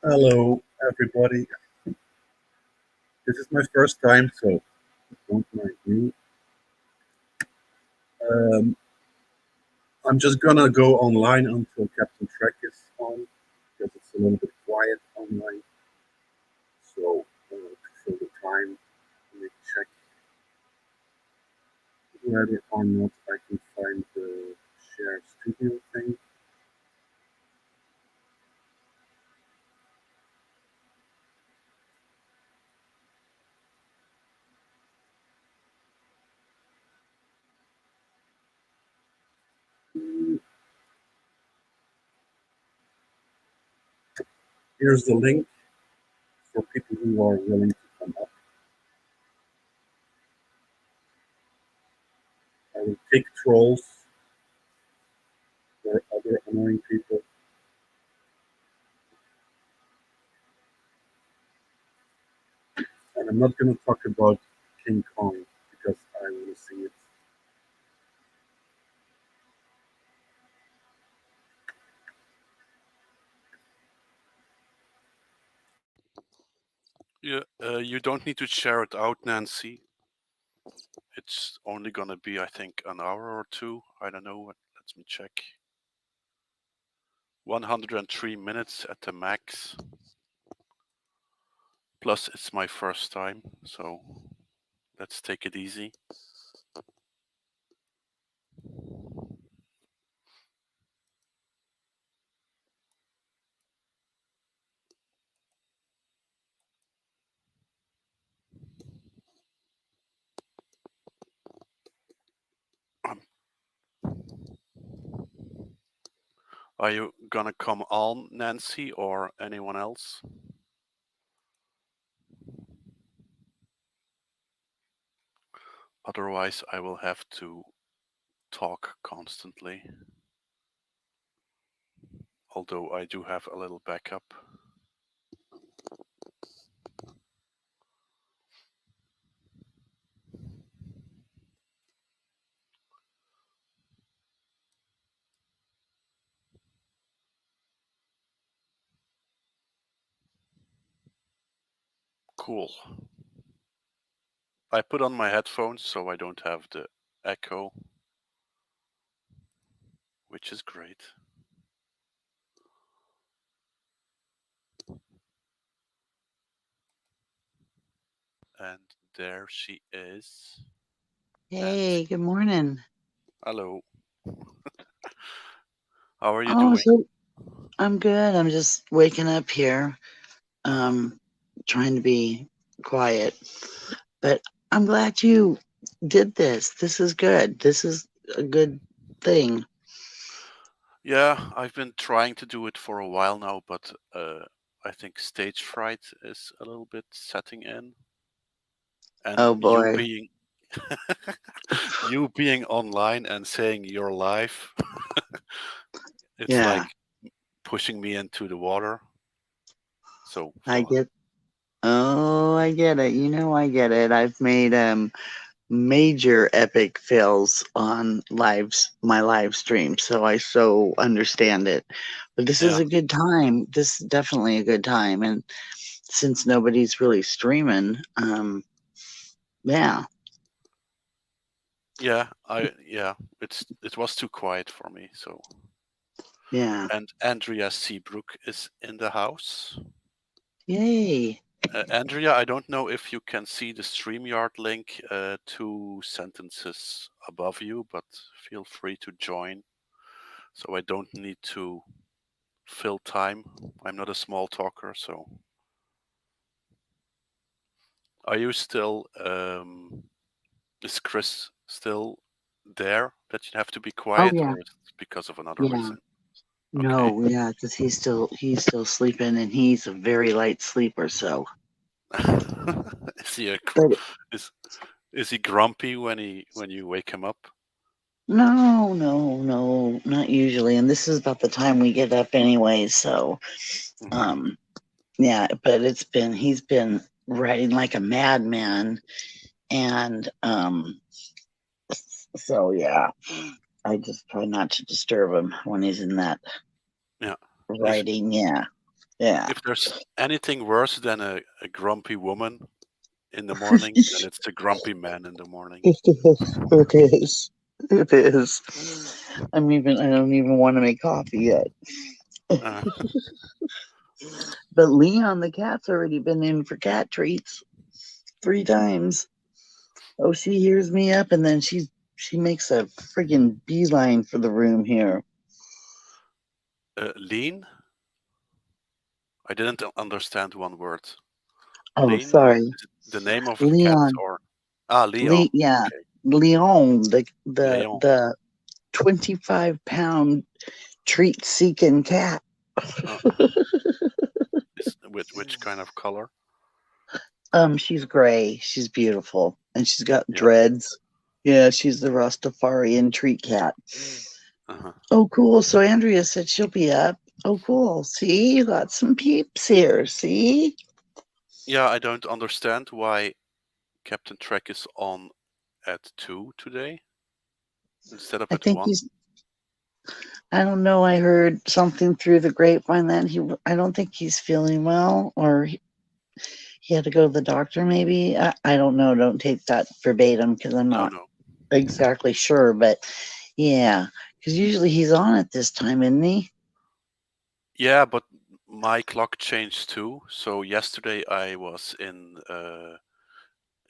Hello, everybody. This is my first time, so don't mind me. Um, I'm just gonna go online until Captain Trek is on because it's a little bit quiet online. So to fill the time, let me check whether or not I can find the share studio thing. Mm, Here's the link for people who are willing to come up. I will kick trolls or other annoying people. And I'm not going to talk about King Kong because I want to see it. You don't need to share it out, Nancy. It's only gonna be, I think, an hour or two. I don't know. Let me check. 103 minutes at the max. Plus, it's my first time, so let's take it easy. Um, Are you gonna come on, Nancy, or anyone else? Otherwise, I will have to talk constantly. Although I do have a little backup. Cool. I put on my headphones so I don't have the echo, which is great. And there she is. Hey, Nancy. good morning. Hello. How are you Oh, doing? so I'm good. I'm just waking up here, Uh-huh. um, trying to be quiet. But I'm glad you did this. This is good. This is a good thing. Yeah, I've been trying to do it for a while now, but I think stage fright is a little bit setting in. And Oh boy. you being online and saying you're live, it's Yeah, like pushing me into the water. So I fun. get I get it. I get it. I've made major epic fails on my live stream, so I so understand it. But this is Yeah. a good time. This is definitely a good time, and since nobody's really streaming, yeah, Yeah, it was too quiet for me, so yeah, and Andrea Seabrook is in the house. yay. Andrea, I don't know if you can see the StreamYard link 2 sentences above you, but feel free to join so I don't need to fill time. I'm not a small talker, so. Are you still, is Chris still there that you have to be Oh quiet, yeah, or is it because of another yeah. reason? Okay. No, yeah, because he's still sleeping, and he's a very light sleeper. So, Is he but is is he grumpy when you wake him up? no, no, no, not usually. And this is about the time we get up anyway. So, Hmm. um, yeah. But he's been writing like a madman, and so yeah. I just try not to disturb him when he's in that Yeah. Is writing. Yeah. Yeah. If there's anything worse than a grumpy woman in the morning, then it's the grumpy man in the morning. It is. It is. It is. I don't even want to make coffee yet. Uh, But Leon the cat's already been in for cat treats 3 times. Oh, she hears me up and then she makes a friggin' beeline for the room here. lean? I didn't understand one word. Oh, Lean? sorry. Is it the name of a cat Leon. or Leon? Yeah. Okay, Leon, Leon. the 25-pound treat seeking cat. Uh-uh. Is with which kind of color? She's gray. She's beautiful. And she's got Yeah. dreads. Yeah, she's the Rastafarian treat cat. Uh-huh. Oh, cool. So Andrea said she'll be up. Oh, cool. See, you got some peeps here. See? Yeah, I don't understand why Captain Trek is on at 2 today instead of I at think 1. I don't know. I heard something through the grapevine that I don't think he's feeling well, or he had to go to the doctor maybe. I don't know. Don't take that verbatim because I'm No, not no. exactly sure. But yeah, because usually he's on at this time, isn't he? Yeah, but my clock changed too. So yesterday I was in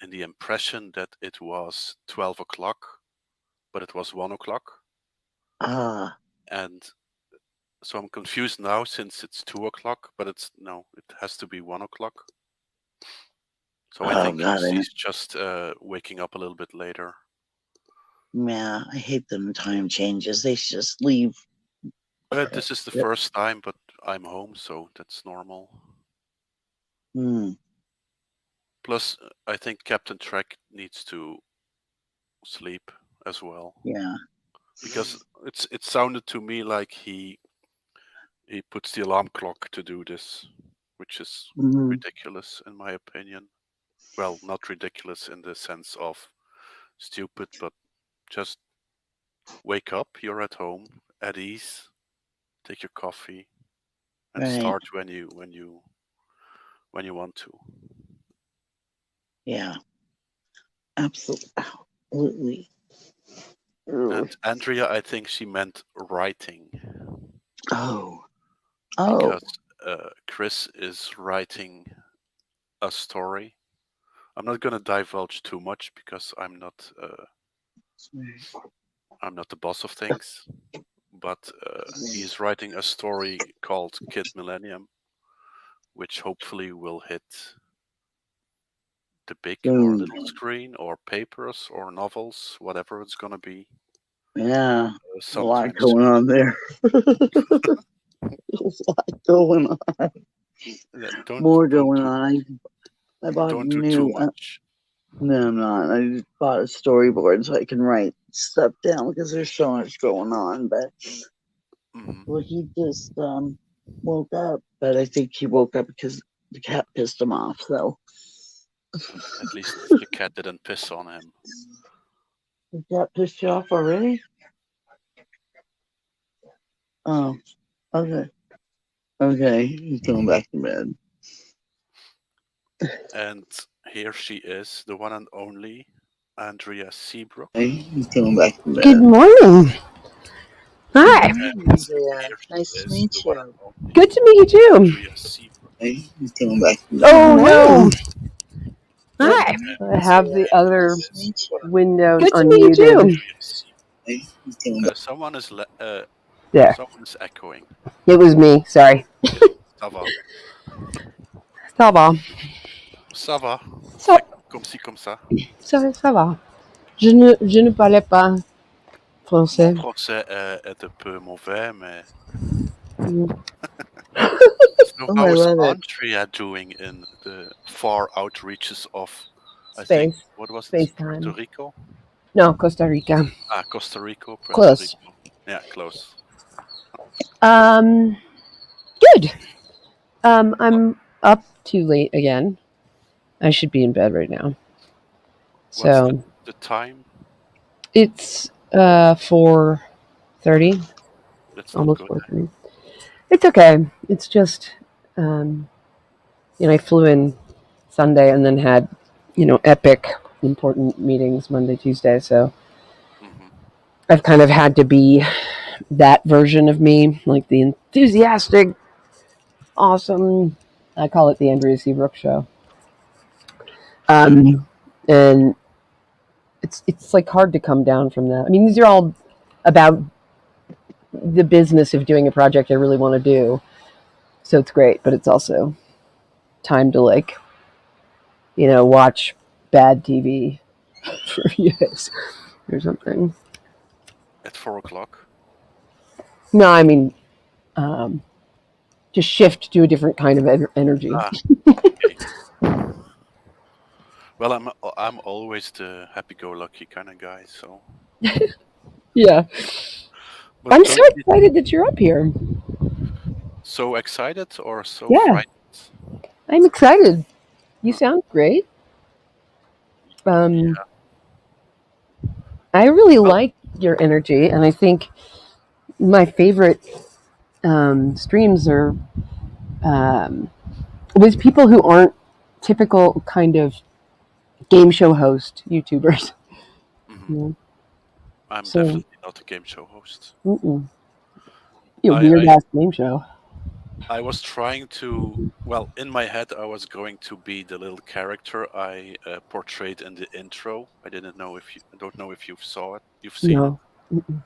the impression that it was 12 o'clock, but it was 1 o'clock. Ah, And so I'm confused now since it's 2 o'clock, but it has to be 1 o'clock. So I oh, think got it. he's just waking up a little bit later. Yeah, I hate them time changes. They should just leave. This is the first time, but I'm home, so that's normal. Hmm. Plus, I think Captain Trek needs to sleep as well. Yeah. Because it sounded to me like he puts the alarm clock to do this, which is Hmm. ridiculous in my opinion. Well, not ridiculous in the sense of stupid, but just wake up, you're at home, at ease, take your coffee, and Right. start when you want to. Yeah. Absolutely. And Andrea, I think she meant writing. Oh. Oh. Because Chris is writing a story. I'm not gonna divulge too much because I'm not the boss of things. But he's writing a story called Kid Millennium, which hopefully will hit the big or little screen or papers or novels, whatever it's gonna be. Yeah. A lot Sometime going soon. on there. There's a lot going on. More going on. I bought don't a do too new. much. No, I'm not. I just bought a storyboard so I can write stuff down because there's so much going on. But well, he just woke up, but I think he woke up because the cat pissed him off. So At least the cat didn't piss on him. the cat pissed you off already? Oh, okay. Okay, he's going back to bed. And here she is, the one and only Andrea Seabrook. Okay, he's going back to bed. Good morning. Hi. Andrea. Nice to meet you. Good to meet you too. Andrea Seabrook. Okay, he's going back to bed. Oh no. Good Hi. morning, I have Andrea. the other Nice to meet you. window Good to meet you unmuted. too. Okay, he's going back. Someone is There. someone is echoing. It was me. Sorry. Ça va. Ça va. Ça va. Ça, C'est comme ci, comme ça. ça va. Je ne parlais pas Mon français. français est un peu mauvais, mais. Mm. So Oh, how I is love it. Andrea doing in the far outreaches of, I think, Space. what was Space it? time. Puerto Rico? No, Costa Rica. Costa Rica, Puerto Close. Rico. Yeah, close. Good. I'm up too late again. I should be in bed right now. What's So the time? it's 4:30. That's not Almost good. 4:30. It's okay. It's just I flew in Sunday and then had, epic important meetings Monday, Tuesday. So Hmm. I've kind of had to be that version of me, like the enthusiastic, awesome. I call it the Andrea Seabrook show. And it's like hard to come down from that. I mean, these are all about the business of doing a project I really want to do. So it's great, but it's also time to watch bad TV for years or something. At 4 o'clock. No, I mean, um, just shift to a different kind of energy. Ah, okay. Well, I'm always the happy-go-lucky kind of guy. So, Yeah. but I'm so don't be excited that you're up here. so excited or so Yeah, frightened. I'm excited. You Uh, sound great. yeah. I really Well, like your energy, and I think my favorite streams are um, with people who aren't typical kind of game show host YouTubers. mhm. Yeah. I'm So, definitely not a game show host. a I, weird I ass game show. I was trying to. Well, in my head, I was going to be the little character I portrayed in the intro. I didn't know if you. I don't know if you've seen it. No. Mm-mm.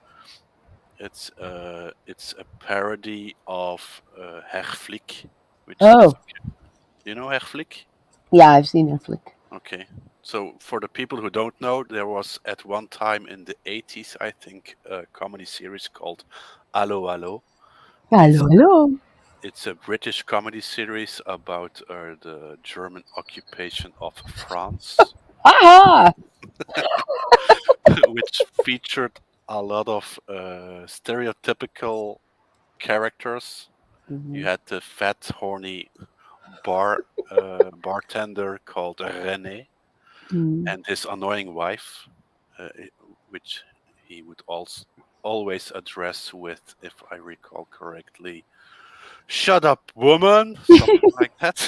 It's a parody of Herflik, which is. Oh, You know Herflik? yeah, I've seen Netflix. Okay. So for the people who don't know, there was at one time in the 80s, I think, a comedy series called Allo Allo. Hello, It's hello. it's a British comedy series about the German occupation of France, Aha! which featured a lot of stereotypical characters. You Mm-hmm. had the fat, horny bartender called René Mm-hmm. and his annoying wife, which he would also always address with, if I recall correctly, "Shut up, woman!" Something like that.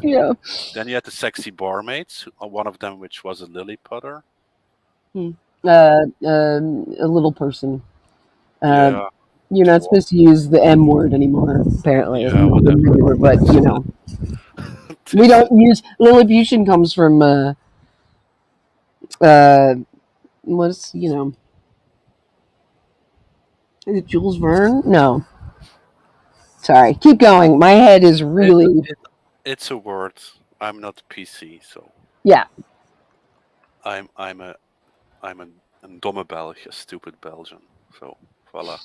Yeah. Then you had the sexy barmaids, one of them which was a lily putter. Hmm. Uh, A little person. Uh, yeah, you're not dwarf. supposed to use the M word anymore, apparently. Yeah, whatever. But, we This, don't use Lilliputian comes from uh what's is it Jules Verne? No. Sorry. Keep going. My head is it, really it, it's a word. I'm not PC, so yeah. I'm I'm a I'm a domme Belg, a stupid Belgian. So voila.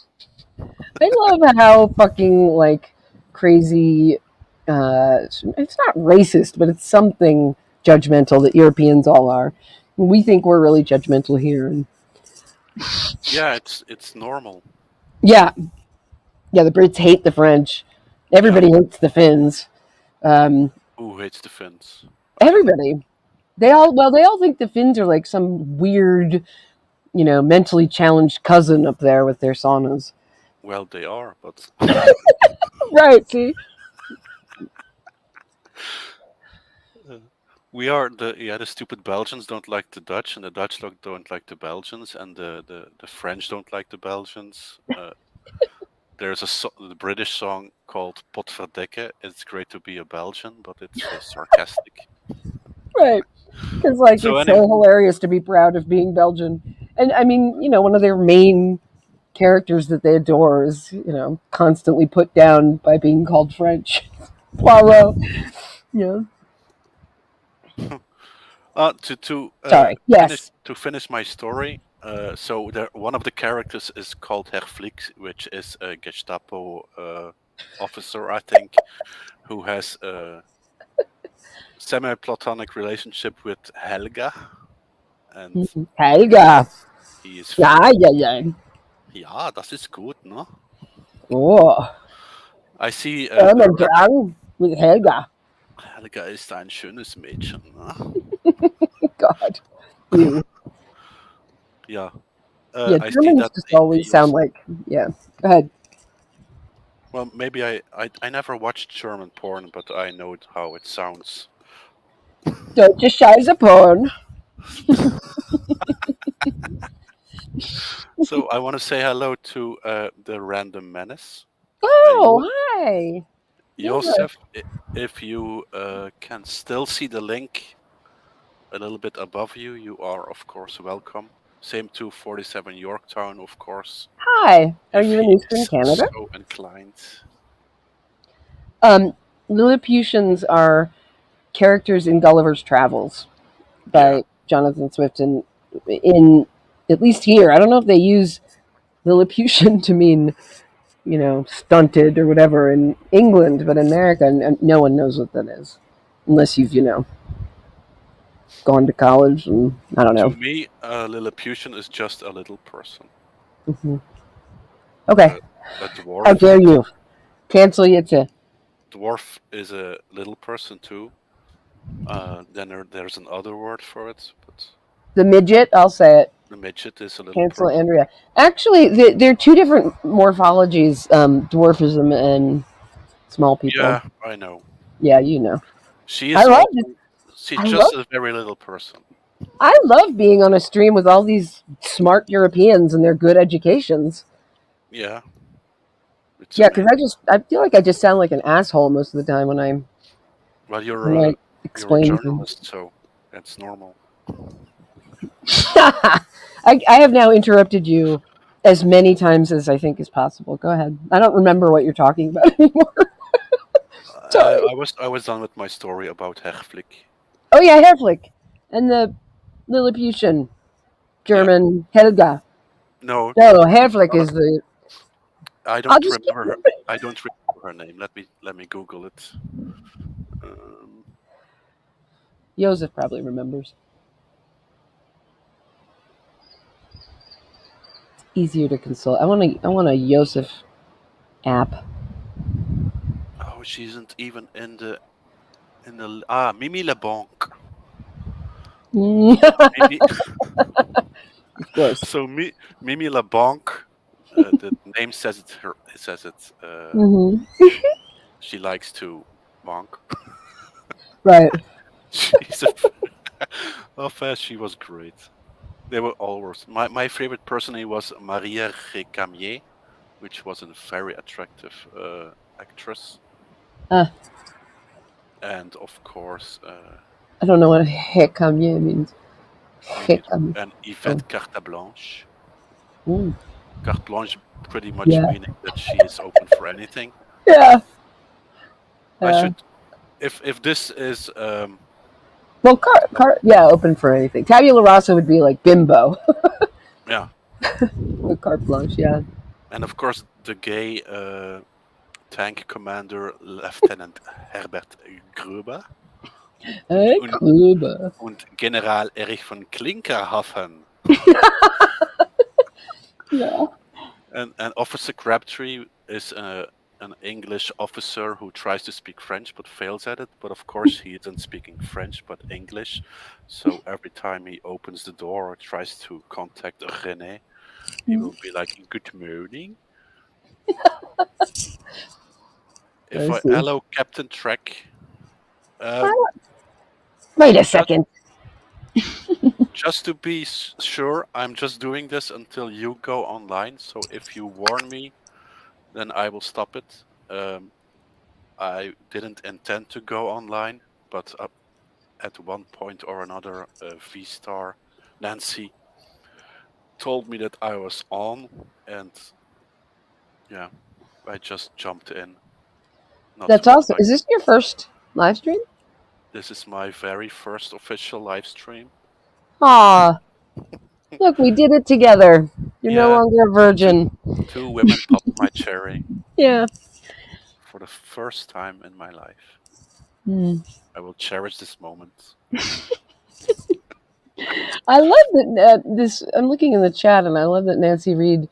I love how fucking crazy it's not racist, but it's something judgmental that Europeans all are. We think we're really judgmental here and Yeah, it's normal. yeah, yeah, the Brits hate the French. Yeah, Everybody hates the Finns. Um, who hates the Finns? I don't know. everybody. They all think the Finns are like some weird, mentally challenged cousin up there with their saunas. Well, they are, but Right, see? uh, we are the stupid Belgians don't like the Dutch, and the Dutch don't like the Belgians, and the French don't like the Belgians. There's the British song called "Potverdikke." It's great to be a Belgian, but it's sarcastic. Right. Because So it's so anyway, hilarious to be proud of being Belgian. And I mean, one of their main characters that they adore is, constantly put down by being called French. Poirot. Yeah. to Sorry. finish Yes. to finish my story. So one of the characters is called Herr Flick, which is a Gestapo officer, I think, who has a semi-platonic relationship with Helga, and Helga. he is Ja, fancy. ja, ja. Ja, das ist gut, no? Oh. I see the Urban red. Drang with Helga. Helga ist ein schönes Mädchen, ne? God. You. Yeah. Yeah, I see Germans that just always you're sound like, yeah. Go ahead. Well, maybe I never watched German porn, but I know how it sounds. Deutsche Scheiße porn. So I want to say hello to the random menace. Oh, hi. Josef, if you can still see the link a little bit above you, you are of course welcome. Same to 47 Yorktown, of course, Hi. Are if you in he Eastern is Canada? so inclined. Lilliputians are characters in Gulliver's Travels by Yeah, Jonathan Swift, and in at least here, I don't know if they use Lilliputian to mean stunted or whatever in England, but in America, no one knows what that is unless you've gone to college and I don't to know. me, Lilliputian is just a little person. Hmm. Okay, A how dwarf dare is you cancel it? dwarf is a little person too. Then there's another word for it, but The midget, I'll say it. the midget is a little Cancel person. Andrea. Actually, there are two different morphologies: dwarfism and small people. Yeah, I know. Yeah, you know. She I is love also this. she's I just love. a very little person. I love being on a stream with all these smart Europeans and their good educations. Yeah, it's Yeah, because amazing. I feel like I just sound like an asshole most of the time when Well, I you're a explain things. journalist, so that's normal. I have now interrupted you as many times as I think is possible. Go ahead. I don't remember what you're talking about anymore. Sorry. I was done with my story about Herflick. Oh yeah, Herflick and the Lilliputian Yeah, German Helga. no, No, Herflick well, is the. I I'll don't just keep remember her. moving. I don't remember her name. Let me Google it. Um, Joseph probably remembers. Easier to consult. I want a Joseph app. oh, she isn't even in the Mimi LeBlanc. Of Mimi, course. so Mimi LeBlanc. The name says it. It says it. Hmm. She likes to bonk. Right. She's a. Oh, fast she was great. They were all worse. My favorite personally was Maria Recamier, which was a very attractive actress, Uh, and of course, I don't know what hecamier means. me neither. Hecamier. And Oh. Yvette Carte Blanche. Mm. Carte Blanche, pretty much Yeah. meaning that she is open for anything. Yeah. I Uh, should, if this is, well, some- yeah, open for anything. Tabula rasa would be like bimbo. yeah, Or carte blanche, yeah. and of course the gay tank commander Lieutenant Herbert Gruber und, Kuba. und General Erich von Klinkerhoffen. Yeah. And Officer Crabtree is an English officer who tries to speak French but fails at it. But of course, he isn't speaking French but English. So every time he opens the door or tries to contact René, he will be like, "Good morning." I see. Hello, Captain Trek. Um, Wait a just second. just to be sure, I'm just doing this until you go online. So if you warn me, then I will stop it. I didn't intend to go online, but at one point or another, V-Star Nancy told me that I was on, and yeah, I just jumped in. Not That's with awesome. my. Is this your first live stream? This is my very first official live stream. Aw, look, we did it together. You're no Yeah, longer a two virgin. two women popped my cherry Yeah. for the first time in my life. Hmm. I will cherish this moment. I love that this. I'm looking in the chat, and I love that Nancy Reed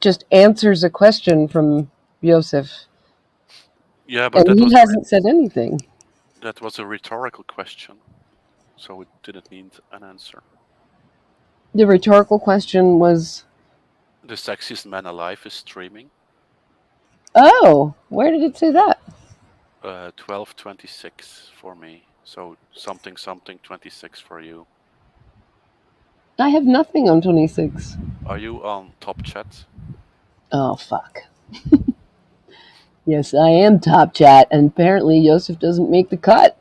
just answers a question from Joseph, Yeah, but and that he was hasn't said anything. a rhetorical question, so it didn't need an answer. The rhetorical question was, The sexiest man alive is streaming. Oh, where did it say that? 1226 for me. So something 26 for you. I have nothing on 26. Are you on top chat? Oh, fuck. Yes, I am top chat, and apparently Joseph doesn't make the cut.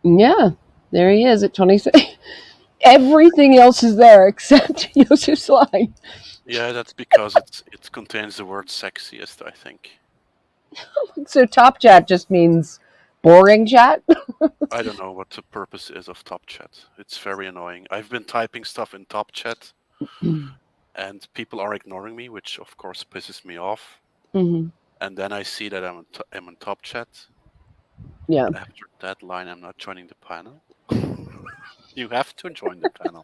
Yeah, there he is at 26. Everything else is there except Joseph's line. Yeah, that's because it contains the word sexiest, I think. So top chat just means boring chat? I don't know what the purpose is of top chat. It's very annoying. I've been typing stuff in top chat and people are ignoring me, which of course pisses me off. Mm-hmm. And then I see that I'm in top chat. Yeah. After that line, I'm not joining the panel. You have to join the panel.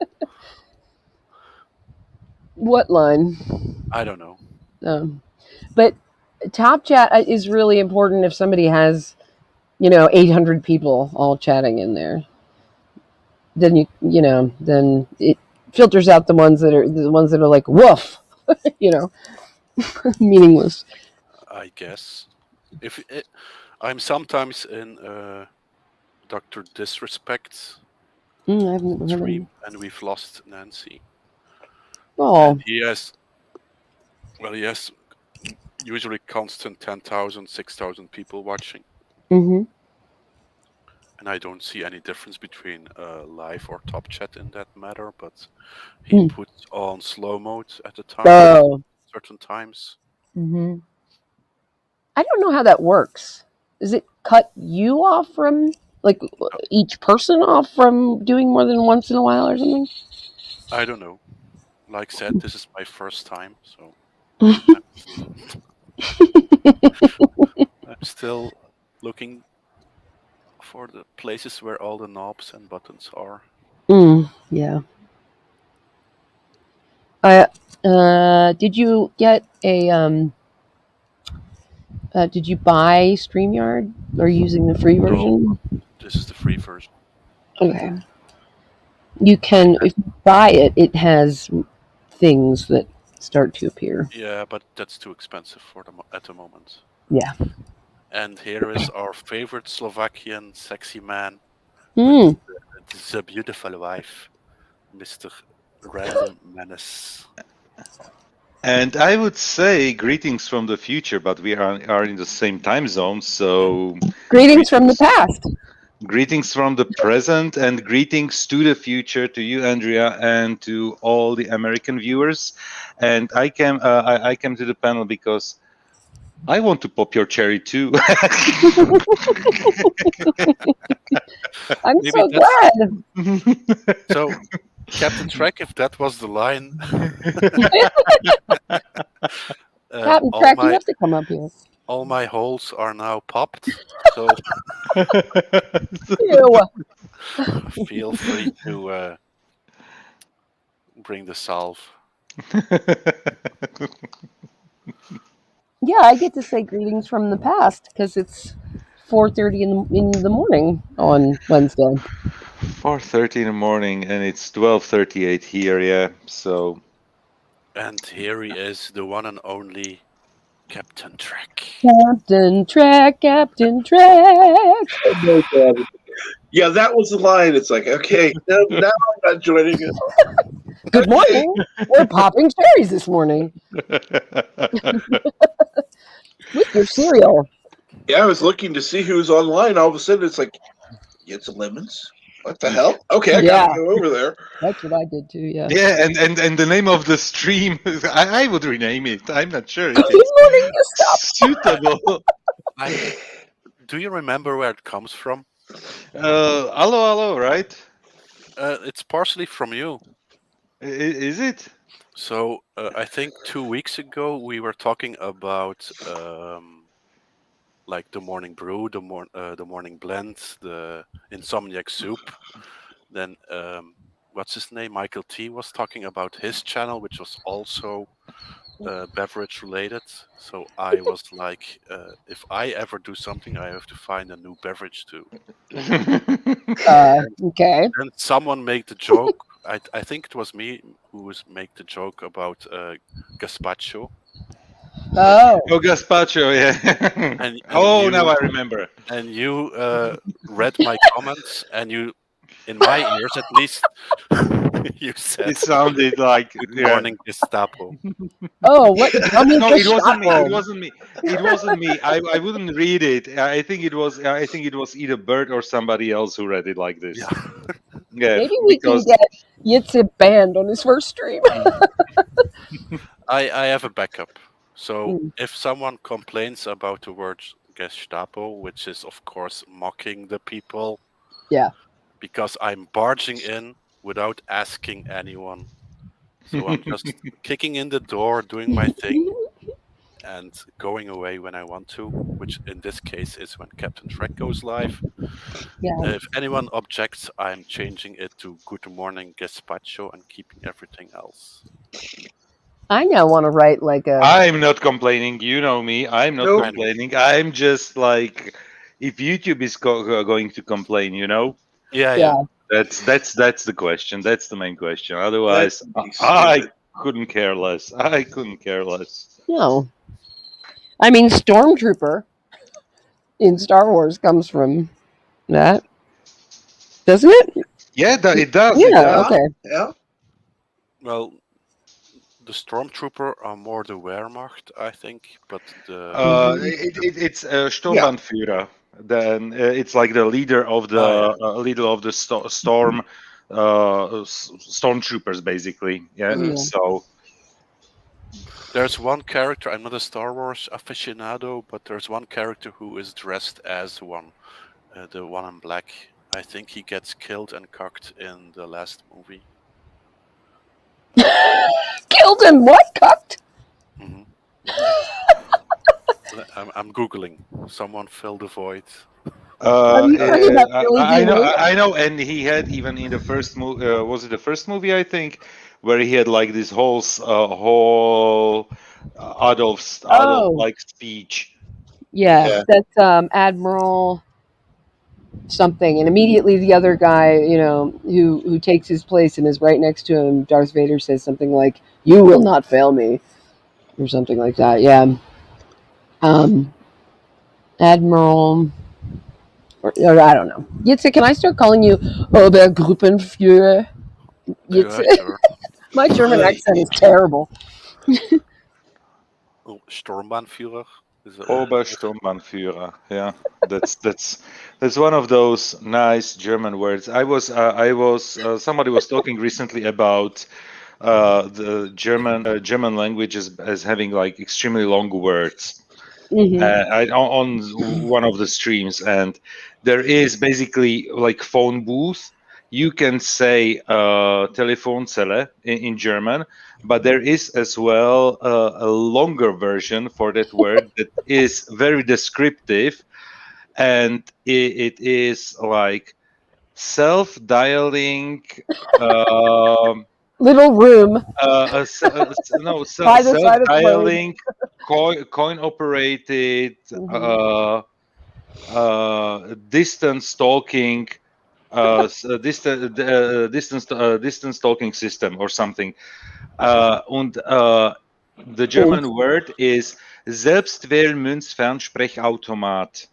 What line? I don't know. But top chat is really important if somebody has, 800 people all chatting in there. Then then it filters out the ones that are like woof, meaningless. I guess I'm sometimes in Dr. Disrespect's I've never heard of stream, them. and we've lost Nancy. Oh. And he has usually constant 10,000, 6,000 people watching. Mm-hmm. And I don't see any difference between live or top chat in that matter, but he puts on slow mode at the time, Oh. certain times. Mm-hmm. I don't know how that works. Does it cut you off from, like, each person off from doing more than once in a while or something? I don't know. Like I said, this is my first time, so I'm still looking for the places where all the knobs and buttons are. Yeah. Did you get a did you buy StreamYard or using the free version? No, this is the free version. Okay. You can, if you buy it, it has things that start to appear. Yeah, but that's too expensive at the moment. Yeah. And here is our favorite Slovakian sexy man Mm. with the beautiful wife, Mr. Random Menace. And I would say greetings from the future, but we are in the same time zone, so Greetings from the past. greetings from the present, and greetings to the future, to you, Andrea, and to all the American viewers. And I came to the panel because I want to pop your cherry too. I'm Maybe so glad. So, Captain Trek, if that was the line, Captain Trek, you have to come up here. all my holes are now popped. So Ew. feel free to bring the salve. Yeah, I get to say greetings from the past because it's 4:30 in the morning on Wednesday. 4:30 in the morning, and it's 12:38 here. Yeah, so. And here he is, the one and only Captain Trek. Captain Trek, Captain Trek. Yeah, that was the line. It's like, okay, now I'm not joining it. Good morning. We're popping cherries this morning with your cereal. Yeah, I was looking to see who's online. All of a sudden, it's like, get some lemons. What the hell? Okay, I gotta go over there. That's what I did too. Yeah. Yeah, and the name of the stream, I would rename it. I'm not sure if Good morning, it's suitable. Do you remember where it comes from? Hello, right? It's partially from you. Is it? So I think 2 weeks ago we were talking about like the morning brew, the morning blend, the insomniac soup. Then what's his name? Michael T was talking about his channel, which was also beverage related. So I was like, if I ever do something, I have to find a new beverage too. Okay. And someone made the joke. I think it was me who was make the joke about gazpacho. Oh, Oh, gazpacho, yeah. And Oh, you now I remember. and you read my comments, and you, in my ears at least, you said It sounded like "Good yeah. morning, Gestapo." oh, what? I mean, No, it wasn't me. It Gestapo. wasn't me. It wasn't me. I wouldn't read it. I think it was. I think it was either Bert or somebody else who read it like this. Yeah. Yeah, Maybe we can because get Yitzhak banned on his first stream. I have a backup. So Hmm. if someone complains about the word Gestapo, which is of course mocking the people, Yeah. because I'm barging in without asking anyone. So I'm just kicking in the door, doing my thing, and going away when I want to, which in this case is when Captain Trek goes live. Yeah. If anyone objects, I'm changing it to Good Morning Gestapo and keeping everything else. I now want to write like a. I'm not complaining. You know me. I'm not Nope. complaining. I'm just like, if YouTube is going to complain, Yeah, Yeah. that's the question. That's the main question. That Otherwise, would be I stupid. couldn't care less. I couldn't care less. No. I mean, Stormtrooper in Star Wars comes from that, doesn't it? Yeah, it does. It Yeah. does. Yeah, Okay. yeah. well, the Stormtrooper are more the Wehrmacht, I think, but the Mhm. It's Yeah. Sturmbannführer. Then it's like the leader of the storm, stormtroopers, basically. Yeah. Yeah. So there's one character. I'm not a Star Wars aficionado, but there's one character who is dressed as one, the one in black. I think he gets killed and cocked in the last movie. Killed and what? Cucked? hmm I'm googling. Someone fill the void. Are you talking about Billy D. I know, Williams? I know, and he had even in the first movie. Was it the first movie? I think where he had like this whole Adolf Oh, like speech. yeah. Yeah. That's Admiral something, and immediately the other guy, who takes his place and is right next to him, Darth Vader says something like, "You will not fail me," or something like that. Yeah. Um, Admiral, or I don't know. Yitzhak, can I start calling you Obergruppenführer? Yeah, Yitzhak? sure. My German accent is terrible. Oh, Sturmbannführer is a Obersturmbannführer. Yeah, that's one of those nice German words. Somebody was talking recently about the German language as having like extremely long words. Hmm. On one of the streams, and there is basically like phone booth. You can say Telefonzelle in German, but there is as well a longer version for that word that is very descriptive, and it is like self-dialing. Um Little room no, by the side of the road. self-dialing, coin operated, Hmm. distance talking, distance talking system or something. Und the Und German word is Selbstwählmünzfernsprechautomat.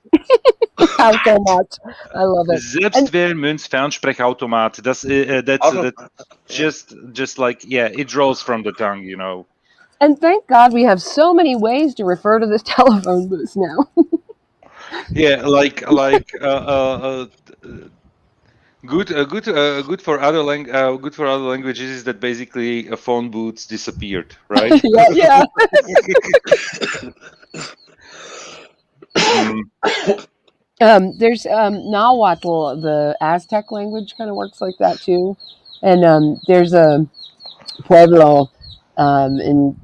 Automat. I love it. And Selbstwählmünzfernsprechautomat. That's just like, yeah, it rolls from the tongue. and thank God we have so many ways to refer to this telephone booth now. Yeah, good for other languages is that basically phone booths disappeared, right? Yeah, yeah. Mm. There's Nahuatl, the Aztec language, kind of works like that too. And there's a pueblo in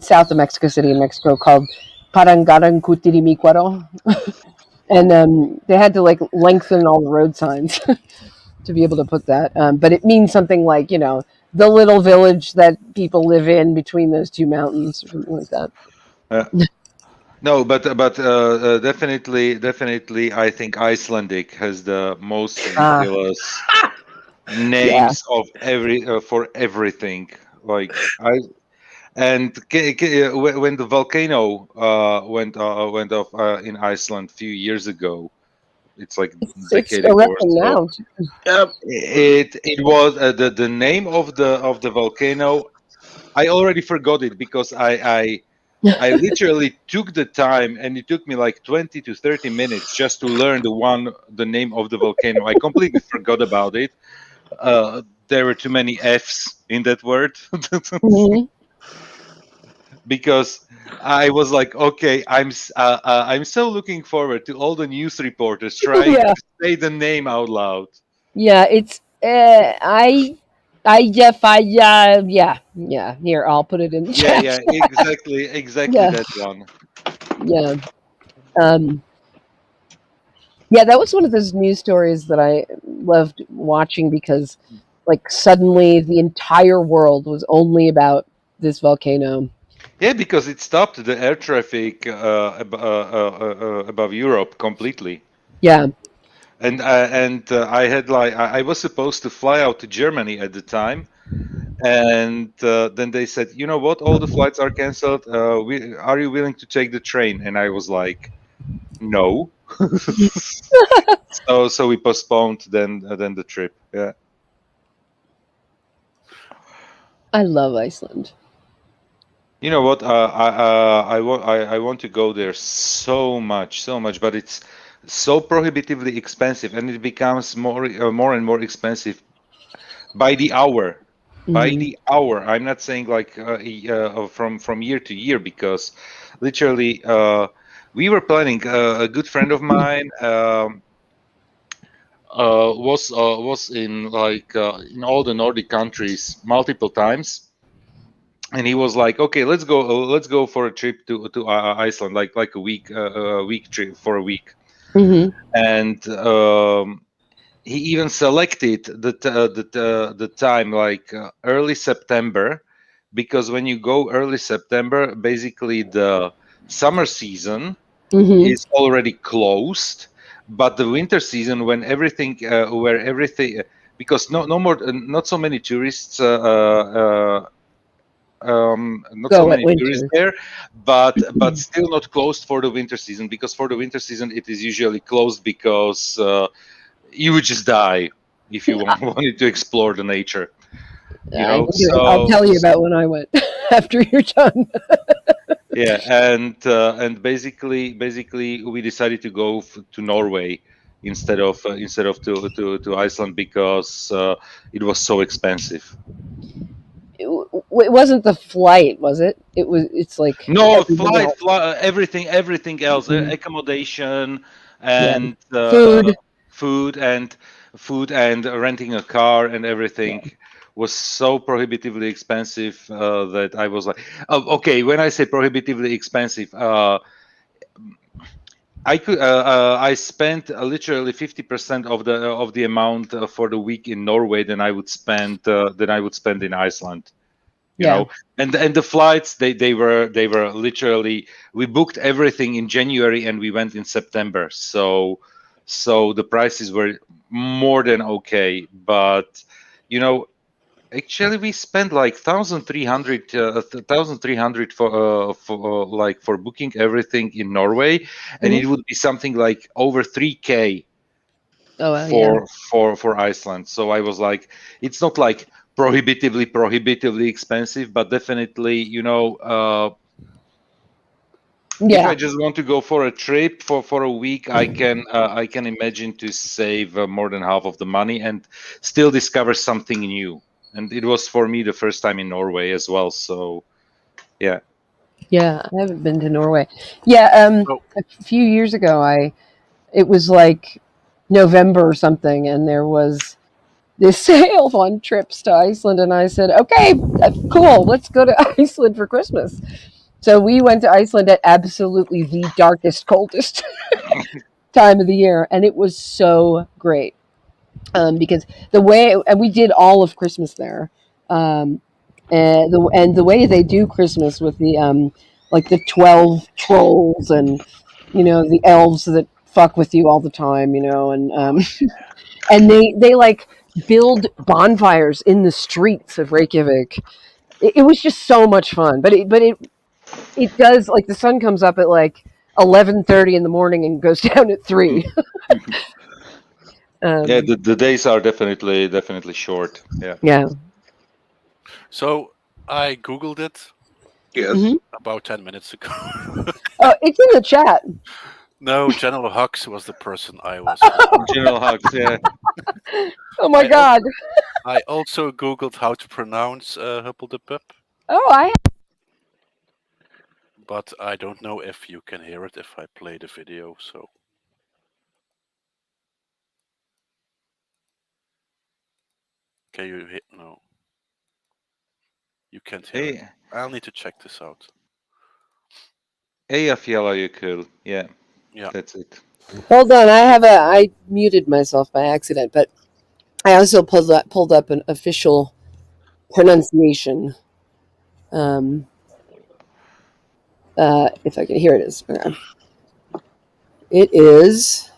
south of Mexico City in Mexico called Parangarancutirimicuaro. And they had to like lengthen all the road signs to be able to put that. But it means something like, the little village that people live in between those two mountains or something like that. No, but definitely, I think Icelandic has the most ridiculous Yeah. names of for everything. Like And when the volcano went off in Iceland a few years ago, it's like a It's decade ago or erupting so. now. Yep. It was the name of the volcano. I already forgot it because I literally took the time, and it took me like 20 to 30 minutes just to learn the name of the volcano. I completely forgot about it. There were too many F's in that word. Mhm. Because I was like, okay, I'm so looking forward to all the news reporters trying Yeah, to say the name out loud. yeah. It's yeah. Here, I'll put it in the Yeah, chat. yeah, exactly Yeah, that one. yeah. Um, yeah, that was one of those news stories that I loved watching because, like, suddenly the entire world was only about this volcano. Yeah, because it stopped the air traffic above Europe completely. Yeah. And I had like I was supposed to fly out to Germany at the time, and then they said, you know what, all the flights are canceled. Are you willing to take the train? And I was like, no. So we postponed then the trip. Yeah. I love Iceland. You know what? I want to go there so much, but it's so prohibitively expensive, and it becomes more and more expensive by the hour. By Mhm. the hour. I'm not saying like from year to year, because literally we were planning. A good friend of mine was in like in all the Nordic countries multiple times, and he was like, "Okay, let's go for a trip to Iceland, like a week trip for a week." Mhm. And he even selected the time like early September, because when you go early September, basically the summer season Mhm. is already closed, but the winter season, when everything where everything because no more not so many tourists not so Go at many tourists winter. there, but still not closed for the winter season, because for the winter season it is usually closed because you would just die if you wanted to explore the nature, you I know. can do it. I'll tell you about when I went after you're done. Yeah, and basically we decided to go to Norway instead of to Iceland, because it was so expensive. It wasn't the flight, was it? It was. It's like No, everything else. everything else, Mhm. accommodation Yeah. and Food. food and food and renting a car and everything was so prohibitively expensive that I was like, oh, okay. When I say prohibitively expensive, I spent literally 50% of the amount for the week in Norway than I would spend in Iceland. You Yeah. know, and the flights, they were literally, we booked everything in January and we went in September. So the prices were more than okay, but you know, actually we spent like 1,300 for like for booking everything in Norway, and Mhm. it would be something like over 3K Oh well, yeah. for Iceland. So I was like, it's not like prohibitively expensive, but definitely, you know, if I Yeah. just want to go for a trip for a week, I can imagine to save more than half of the money and still discover something new. And it was for me the first time in Norway as well. So yeah. Yeah. I haven't been to Norway. Yeah. So A few years ago, it was like November or something, and there was this sale on trips to Iceland, and I said, "Okay, cool, let's go to Iceland for Christmas." So we went to Iceland at absolutely the darkest, coldest time of the year, and it was so great because the way and we did all of Christmas there, um, and the way they do Christmas with the like the 12 trolls and the elves that fuck with you all the time, and they like build bonfires in the streets of Reykjavik, it was just so much fun. But it does, like, the sun comes up at like 11:30 in the morning and goes down at 3. Yeah, the days are definitely short. Yeah. Yeah. So I googled it Yes. Mhm. about 10 minutes ago. Oh, it's in the chat. No, General Hux was the person I was. General Hugs, yeah. Oh my I God. I also googled how to pronounce Huppeldepup, Oh, but I don't know if you can hear it if I play the video. So can you hear? No, you can't hear it. Hey, I'll need to check this out. Eyjafjalla Jökull. Yeah, Yeah. that's it. hold on. I muted myself by accident, but I also pulled up an official pronunciation. If I can hear it is. It is.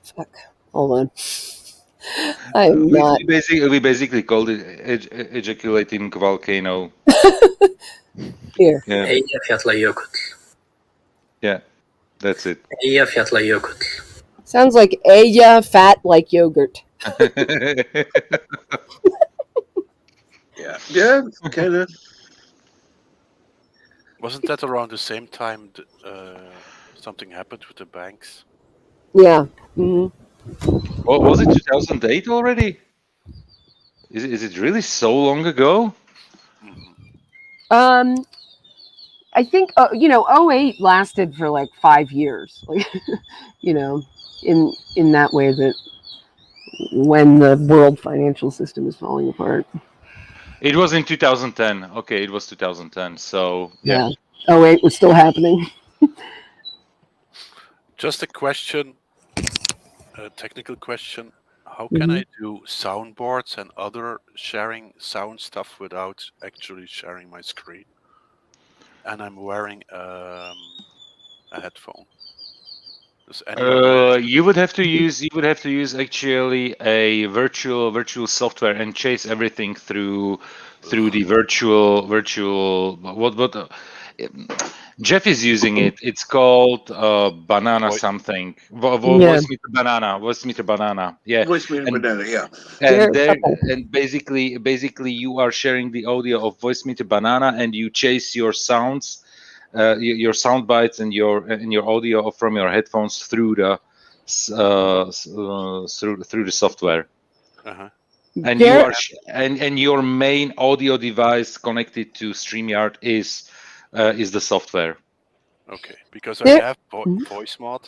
Fuck. Hold on. I'm not. We basically called it ejaculating volcano. Here. Yeah, Eyjafjallajökull. yeah, that's it. Eyjafjallajökull. Sounds like Aya fat like yogurt. Yeah, kind of. Wasn't that around the same time something happened with the banks? Yeah. Mm-hmm. What was it? 2008 already? Is it really so long ago? Mm-hmm. I think 08 lasted for like 5 years. Like, in that way, that when the world financial system is falling apart. It was in 2010. Okay, it was 2010. So yeah. 08 was still happening. Just a question, a technical question. How can I do soundboards and other sharing sound stuff without actually sharing my screen? And I'm wearing a headphone. Does anyone? You would have to use actually a virtual software and chase everything through the virtual what Jeff is using it. It's called banana Voi- something. Yeah. Voice meter banana. Yeah. Voice meter And banana, yeah. and there Okay. and basically you are sharing the audio of voice meter banana and you chase your sounds, your sound bites and your audio from your headphones through the through the software. Uh-huh. And you are and your main audio device connected to StreamYard is the software. Okay, because I have voice mod,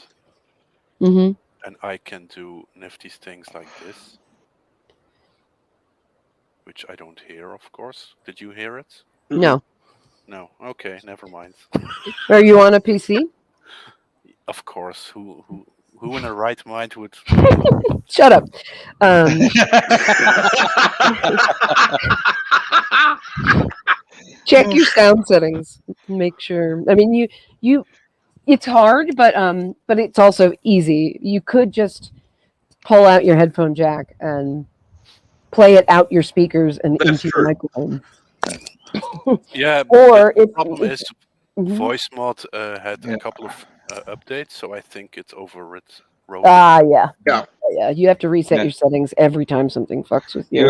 Mm-hmm. and I can do nifty things like this, which I don't hear, of course. Did you hear it? No. No. Okay, never mind. Are you on a PC? Of course. Who in a right mind would? Shut up. Check your sound settings. Make sure. I mean, you. It's hard, but it's also easy. You could just pull out your headphone jack and play it out your speakers and That's into true. the microphone. Yeah. Or the problem is, Mhm. voice mod had Yeah. a couple of updates, so I think it's overwrote. Yeah. Yeah. Yeah. You have to reset Yeah. your settings every time something fucks with you. You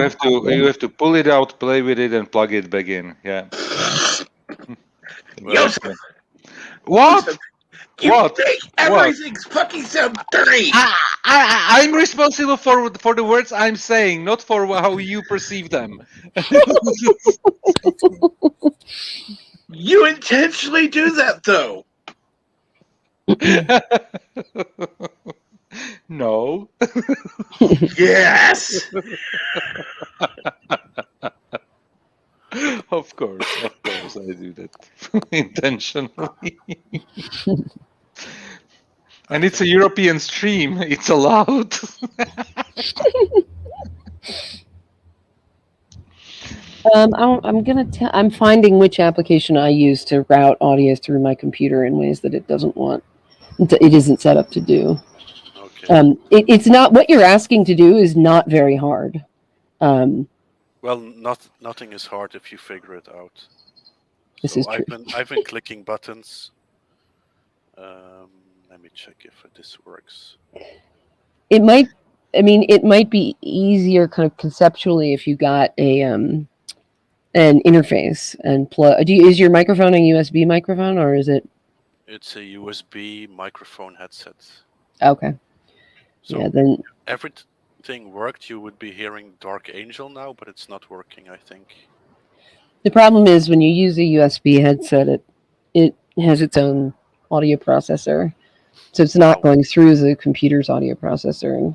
have to pull it out, play with it, and plug it back in. Yeah. Well, Joseph, What? you What? make everything fucking sound dirty. I'm responsible for the words I'm saying, not for how you perceive them. You intentionally do that, though. No. Yes. Of course, I do that intentionally. And it's a European stream. It's allowed. I'm finding which application I use to route audio through my computer in ways that it isn't set up to do. okay. It's not what you're asking to do is not very hard. Well, nothing is hard if you figure it out. This is true. I've been clicking buttons. Let me check if this works. It might be easier kind of conceptually if you got an interface and plug. Is your microphone a USB microphone or is it? It's a USB microphone headset. Okay. So yeah, then everything worked. You would be hearing Dark Angel now, but it's not working, I think. the problem is when you use a USB headset, it has its own audio processor, so it's not going through the computer's audio processor, and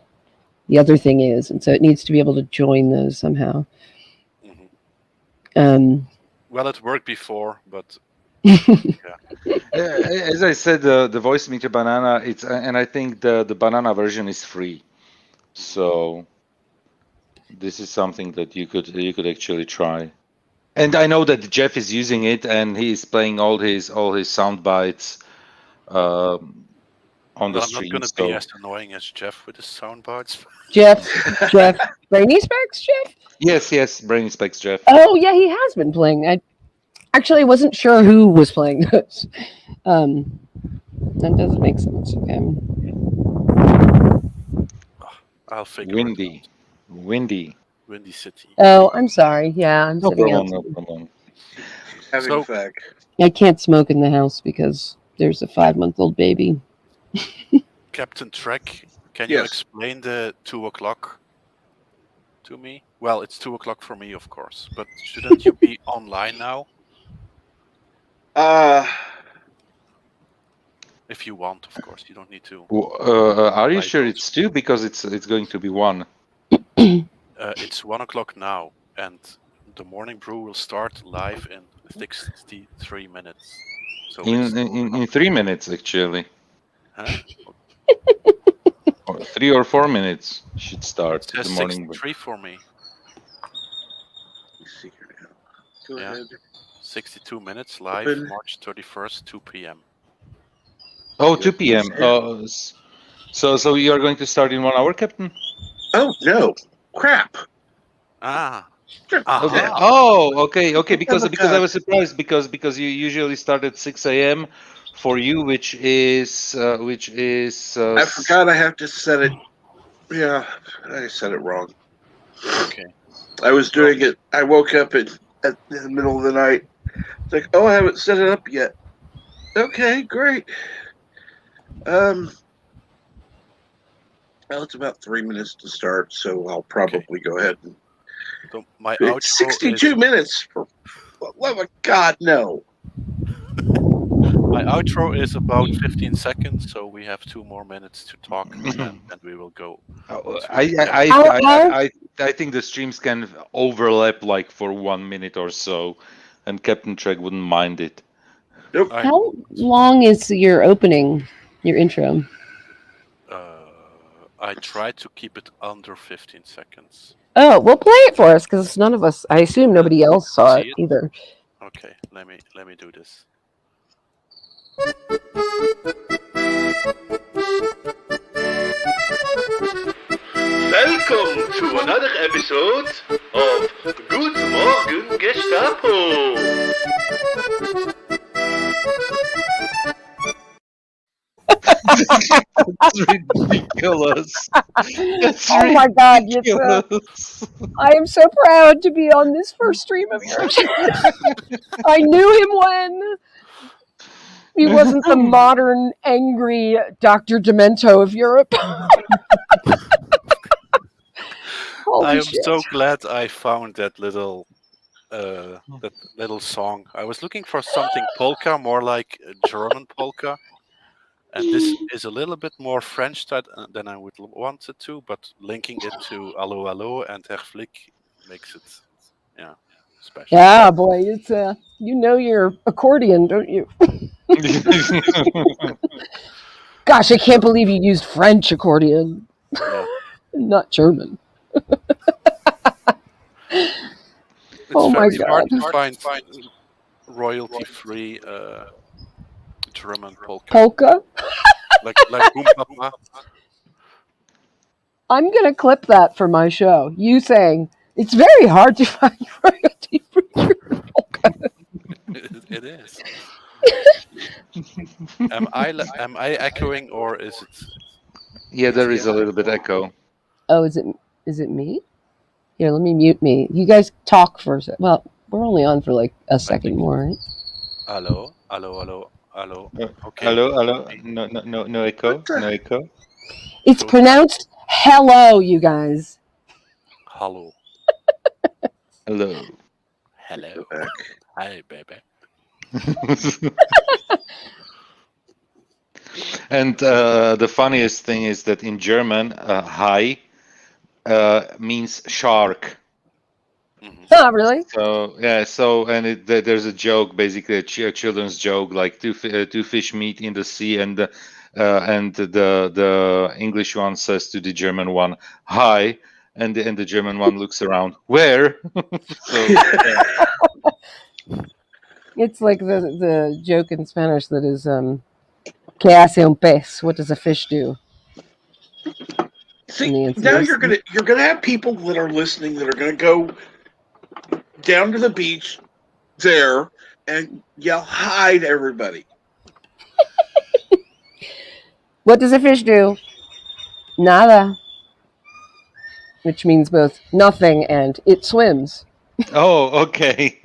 the other thing is, and so it needs to be able to join those somehow. Well, it worked before, but As I said, the voice meter banana, and I think the banana version is free, so this is something that you could actually try. And I know that Jeff is using it, and he's playing all his sound bites on the stream. I'm not going to be as annoying as Jeff with his sound bites. Jeff, Brainy Specs, Jeff. Yes, Brainy Specs, Jeff. Oh yeah, he has been playing. I actually wasn't sure who was playing this. That doesn't make sense. Okay. I'll figure Windy. Windy City. Oh, I'm sorry. Yeah, I'm sitting out. No problem. Having fag. I can't smoke in the house because there's a 5-month-old baby. Captain Trek, can you explain the 2:00 to me? Well, it's 2:00 for me, of course, but shouldn't you be online now? If you want, of course, you don't need to. Are you sure it's 2? Because it's going to be 1. It's 1:00 now, and the morning brew will start live in 63 minutes. So in 3 minutes, actually. Huh? 3 or 4 minutes should start it says the morning. 63 for me. Go ahead. 62 minutes live, March 31st, 2 p.m. Oh, 2 p.m. So you are going to start in 1 hour, Captain? Oh no! Crap. Okay. Oh, okay. Because I was surprised because you usually start at 6 a.m. for you, which is. I forgot I have to set it. Yeah, I said it wrong. Okay. I was doing it. I woke up in the middle of the night. It's like, oh, I haven't set it up yet. Okay, great. Well, it's about 3 minutes to start, so I'll probably go ahead and. So my outro 62 minutes. For love of God, no. My outro is about 15 seconds, so we have 2 more minutes to talk, and we will go. I think the streams can overlap like for 1 minute or so, and Captain Trek wouldn't mind it. Nope. How long is your opening, your intro? I try to keep it under 15 seconds. Oh, well, play it for us because none of us. I assume nobody else saw it either. Okay, let me do this. Welcome to another episode of Goodmorning Gestapo. That's ridiculous. Oh my God, Yitzhak. I am so proud to be on this first stream of yours. I knew him when he wasn't the modern, angry Dr. Demento of Europe. I am so glad I found that little song. I was looking for something polka, more like a German polka. And this is a little bit more French than I would want it to, but linking it to Allo Allo and Herr Flick makes it, special. Yeah, boy, it's you know your accordion, don't you? Gosh, I can't believe you used French accordion, not German. It's very hard to find royalty-free German polka. Polka? like Boom Papa. I'm gonna clip that for my show. You saying It's very hard to find royalty for your polka. It is. Am I echoing or is it? Yeah, there is a little bit echo. Oh, is it me? Here, let me mute me. You guys talk for a sec. Well, we're only on for like a second more, right? Hello. Okay. Hello. No echo. What the- No echo. It's So- pronounced hello, you guys. Hello. Hello. Hello. Go back. Hi, baby. And the funniest thing is that in German, "Hai" means shark. Mhm. Oh, really? So yeah, there's a joke, basically a children's joke, like two fish meet in the sea, and the English one says to the German one, "Hi," and the German one looks around, "Where?" So It's like the joke in Spanish that is ¿Qué hace un pez? What does a fish do? See, And the answer now is you're gonna have people that are listening that are gonna go down to the beach there and yell hi to everybody. what does a fish do? Nada. Which means both nothing and it swims. oh, okay.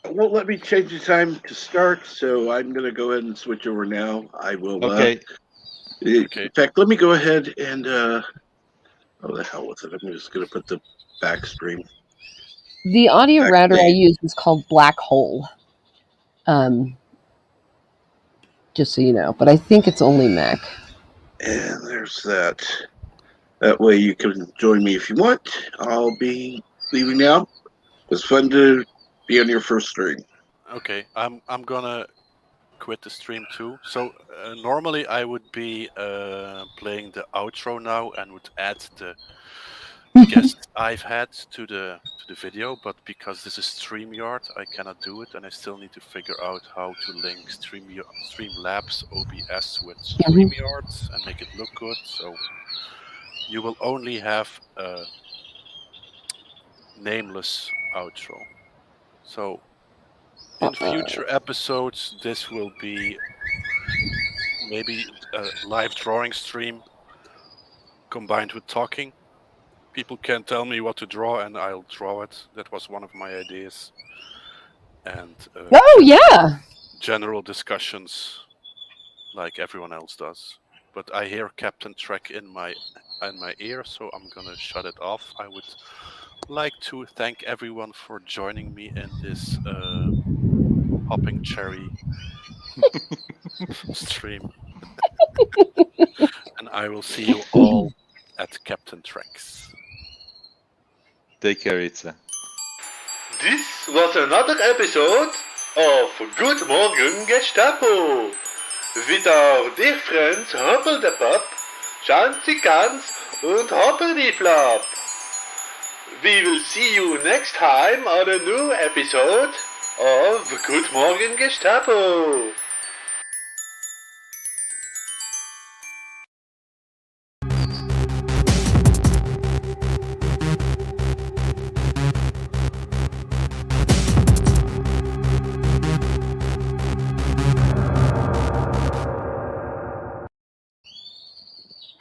It won't let me change the time to start, so I'm gonna go ahead and switch over now. I will. Okay. Okay. In fact, let me go ahead and. Oh, the hell with it! I'm just gonna put the back stream. The audio Back router I name. use is called Black Hole. Just so you know, but I think it's only Mac. And there's that. That way you can join me if you want. I'll be leaving now. It was fun to be on your first stream. Okay. I'm gonna quit the stream too. So normally I would be playing the outro now and would add the guests I've had to the video, but because this is StreamYard, I cannot do it, and I still need to figure out how to link Streamlabs OBS with StreamYard and make it look good. So you will only have a nameless outro. So in future episodes, this will be maybe a live drawing stream combined with talking. People can tell me what to draw and I'll draw it. That was one of my ideas. And Oh yeah. general discussions like everyone else does. But I hear Captain Trek in my ear, so I'm gonna shut it off. I would like to thank everyone for joining me in this hopping cherry stream. And I will see you all at Captain Trek's. Take care, Itza. This was another episode of Goodmorning Gestapo with our dear friends Hopper the Pup, Chancy Cans and Hopper the Flop. We will see you next time on a new episode of Goodmorning Gestapo.